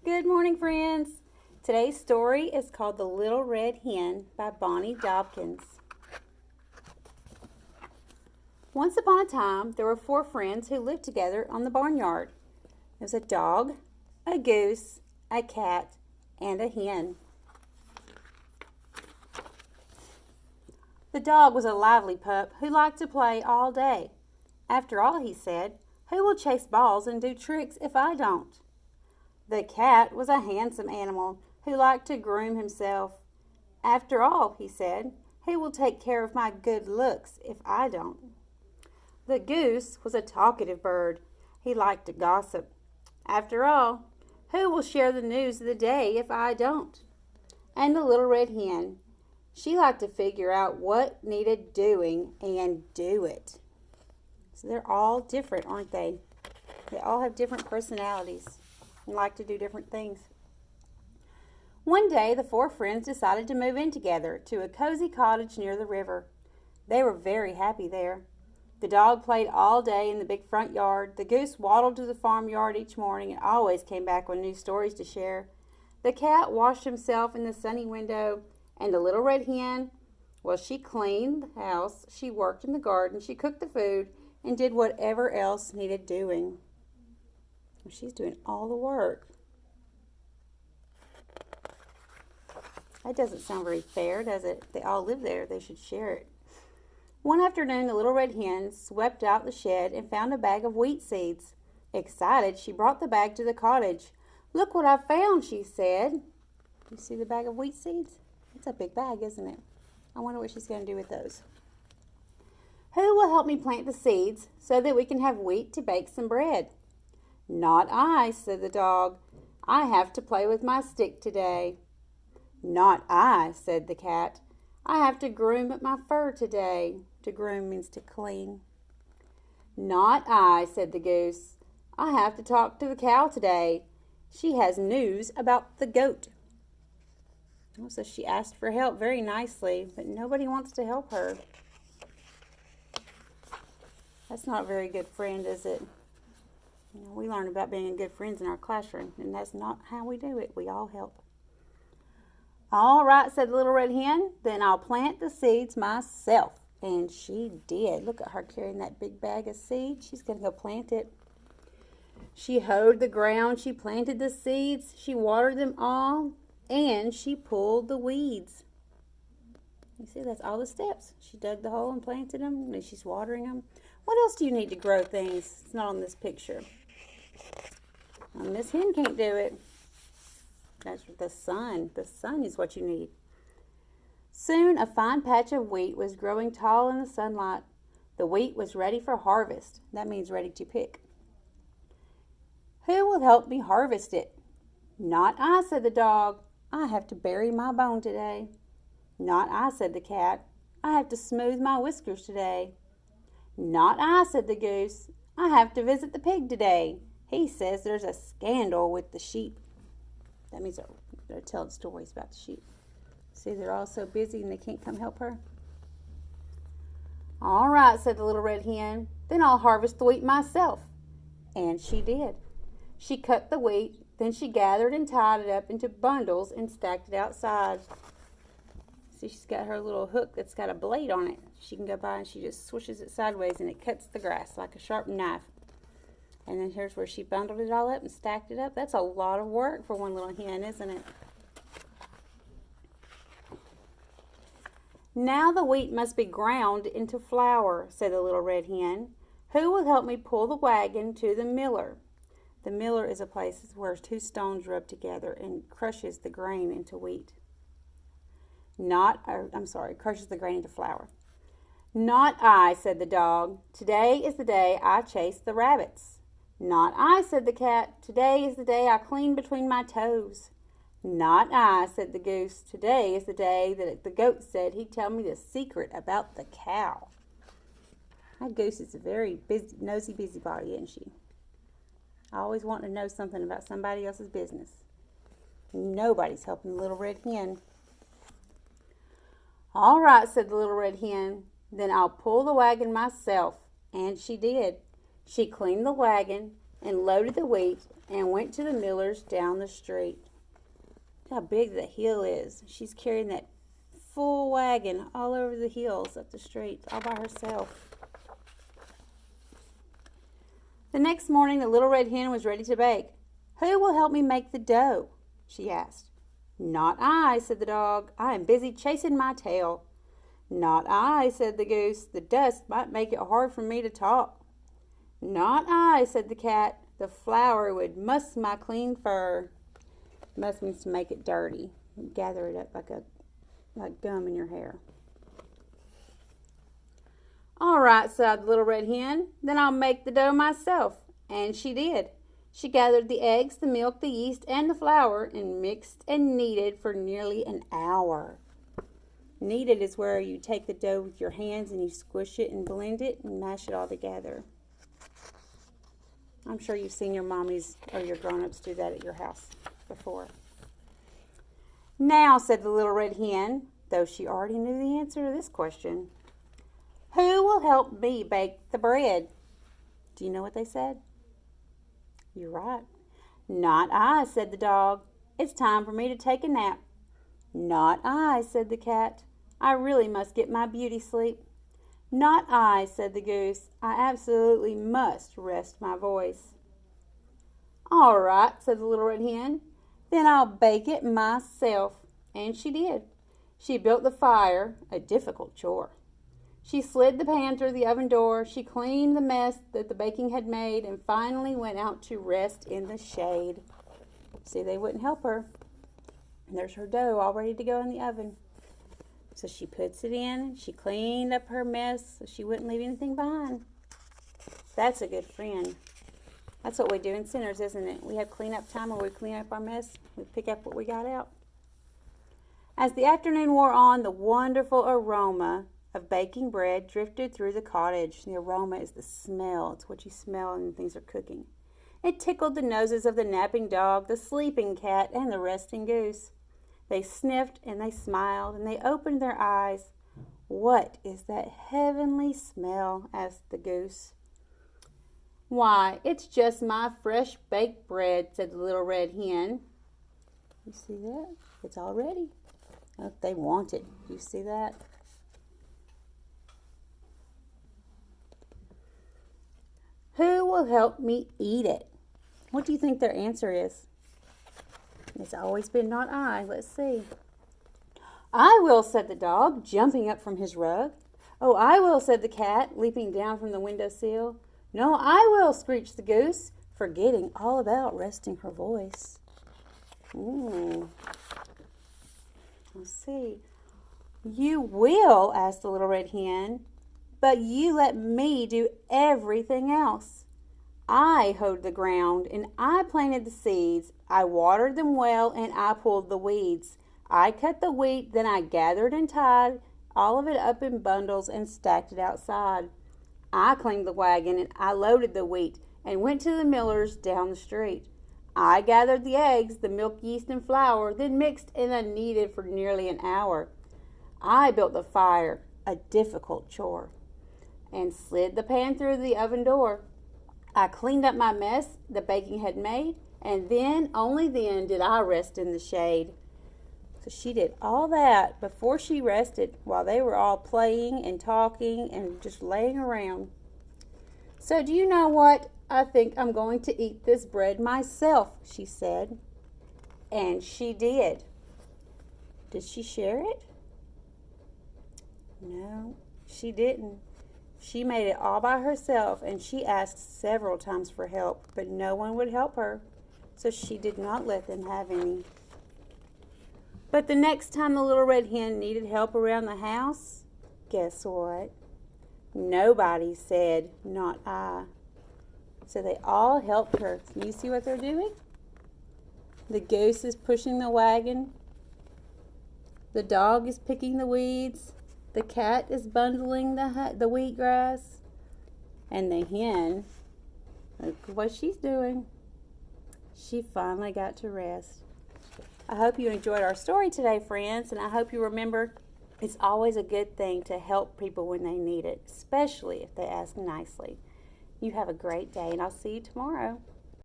Good morning, friends. Today's story is called The Little Red Hen by Bonnie Dobkins. Once upon a time, there were 4 friends who lived together on the barnyard. There was a dog, a goose, a cat, and a hen. The dog was a lively pup who liked to play all day. After all, he said, who will chase balls and do tricks if I don't? The cat was a handsome animal who liked to groom himself. After all, he said, who will take care of my good looks if I don't? The goose was a talkative bird. He liked to gossip. After all, who will share the news of the day if I don't? And the little red hen, she liked to figure out what needed doing and do it. So they're all different, aren't they? They all have different personalities and like to do different things. One day, the 4 friends decided to move in together to a cozy cottage near the river. They were very happy there. The dog played all day in the big front yard. The goose waddled to the farmyard each morning and always came back with new stories to share. The cat washed himself in the sunny window, and the little red hen, well, she cleaned the house, she worked in the garden, she cooked the food, and did whatever else needed doing. She's doing all the work. That doesn't sound very fair, does it? They all live there. They should share it. One afternoon, the little red hen swept out the shed and found a bag of wheat seeds. Excited, she brought the bag to the cottage. Look what I found, she said. You see the bag of wheat seeds? It's a big bag, isn't it? I wonder what she's going to do with those. Who will help me plant the seeds so that we can have wheat to bake some bread? Not I, said the dog. I have to play with my stick today. Not I, said the cat. I have to groom my fur today. To groom means to clean. Not I, said the goose. I have to talk to the cow today. She has news about the goat. So she asked for help very nicely, but nobody wants to help her. That's not a very good friend, is it? We learn about being good friends in our classroom, and that's not how we do it. We all help. All right, said the little red hen, then I'll plant the seeds myself. And she did. Look at her carrying that big bag of seeds. She's going to go plant it. She hoed the ground. She planted the seeds. She watered them all. And she pulled the weeds. You see, that's all the steps. She dug the hole and planted them. And she's watering them. What else do you need to grow things? It's not on this picture. Miss Hen can't do it. That's the sun. The sun is what you need. Soon a fine patch of wheat was growing tall in the sunlight. The wheat was ready for harvest. That means ready to pick. Who will help me harvest it? Not I, said the dog. I have to bury my bone today. Not I, said the cat. I have to smooth my whiskers today. Not I, said the goose. I have to visit the pig today. He says there's a scandal with the sheep. That means they're telling stories about the sheep. See, they're all so busy and they can't come help her. All right, said the little red hen. Then I'll harvest the wheat myself. And she did. She cut the wheat, then she gathered and tied it up into bundles and stacked it outside. See, she's got her little hook that's got a blade on it. She can go by and she just swishes it sideways and it cuts the grass like a sharp knife. And then here's where she bundled it all up and stacked it up. That's a lot of work for one little hen, isn't it? Now the wheat must be ground into flour, said the little red hen. Who will help me pull the wagon to the miller? The miller is a place where 2 stones rub together and crushes the grain into wheat. Crushes the grain into flour. Not I, said the dog. Today is the day I chase the rabbits. Not I, said the cat. Today is the day I clean between my toes. Not I, said the goose. Today is the day that the goat said he'd tell me the secret about the cow. That goose is a very nosy busybody, isn't she? Always wanting to know something about somebody else's business. Nobody's helping the little red hen. All right, said the little red hen. Then I'll pull the wagon myself. And she did. She cleaned the wagon, and loaded the wheat and went to the miller's down the street. Look how big the hill is. She's carrying that full wagon all over the hills up the street all by herself. The next morning, the little red hen was ready to bake. "Who will help me make the dough?" she asked. "Not I," said the dog. "I am busy chasing my tail." "Not I," said the goose. "The dust might make it hard for me to talk." "Not I," said the cat. "The flour would muss my clean fur." Muss means to make it dirty. Gather it up like gum in your hair. "All right," sighed the little red hen. "Then I'll make the dough myself." And she did. She gathered the eggs, the milk, the yeast, and the flour, and mixed and kneaded for nearly an hour. Kneaded is where you take the dough with your hands and you squish it and blend it and mash it all together. I'm sure you've seen your mommies or your grown-ups do that at your house before. "Now," said the little red hen, though she already knew the answer to this question, "who will help me bake the bread?" Do you know what they said? You're right. "Not I," said the dog. "It's time for me to take a nap." "Not I," said the cat. "I really must get my beauty sleep." "Not I," said the goose. "I absolutely must rest my voice." "All right," said the little red hen. "Then I'll bake it myself." And she did. She built the fire, a difficult chore. She slid the pan through the oven door. She cleaned the mess that the baking had made and finally went out to rest in the shade. See, they wouldn't help her. And there's her dough all ready to go in the oven. So she puts it in. She cleaned up her mess so she wouldn't leave anything behind. That's a good friend. That's what we do in Sinners, isn't it? We have cleanup time where we clean up our mess. We pick up what we got out. As the afternoon wore on, the wonderful aroma of baking bread drifted through the cottage. The aroma is the smell. It's what you smell when things are cooking. It tickled the noses of the napping dog, the sleeping cat, and the resting goose. They sniffed and they smiled and they opened their eyes. "What is that heavenly smell?" asked the goose. "Why, it's just my fresh baked bread," said the little red hen. You see that? It's all ready. Oh, they want it. You see that? "Who will help me eat it?" What do you think their answer is? It's always been not I. Let's see. "I will," said the dog, jumping up from his rug. "Oh, I will," said the cat, leaping down from the windowsill. "No, I will," screeched the goose, forgetting all about resting her voice. Let's see. "You will," asked the little red hen, "but you let me do everything else. I hoed the ground and I planted the seeds. I watered them well and I pulled the weeds. I cut the wheat, then I gathered and tied all of it up in bundles and stacked it outside. I cleaned the wagon and I loaded the wheat and went to the miller's down the street. I gathered the eggs, the milk, yeast, and flour, then mixed and I kneaded for nearly an hour. I built the fire, a difficult chore, and slid the pan through the oven door. I cleaned up my mess the baking had made, and then, only then, did I rest in the shade." So she did all that before she rested while they were all playing and talking and just laying around. "So do you know what? I think I'm going to eat this bread myself," she said. And she did. Did she share it? No, she didn't. She made it all by herself, and she asked several times for help, but no one would help her, so she did not let them have any. But the next time the little red hen needed help around the house, guess what? Nobody said, "Not I." So they all helped her. You see what they're doing? The goose is pushing the wagon. The dog is picking the weeds. The cat is bundling the wheatgrass. And the hen, look what she's doing. She finally got to rest. I hope you enjoyed our story today, friends, and I hope you remember it's always a good thing to help people when they need it, especially if they ask nicely. You have a great day, and I'll see you tomorrow.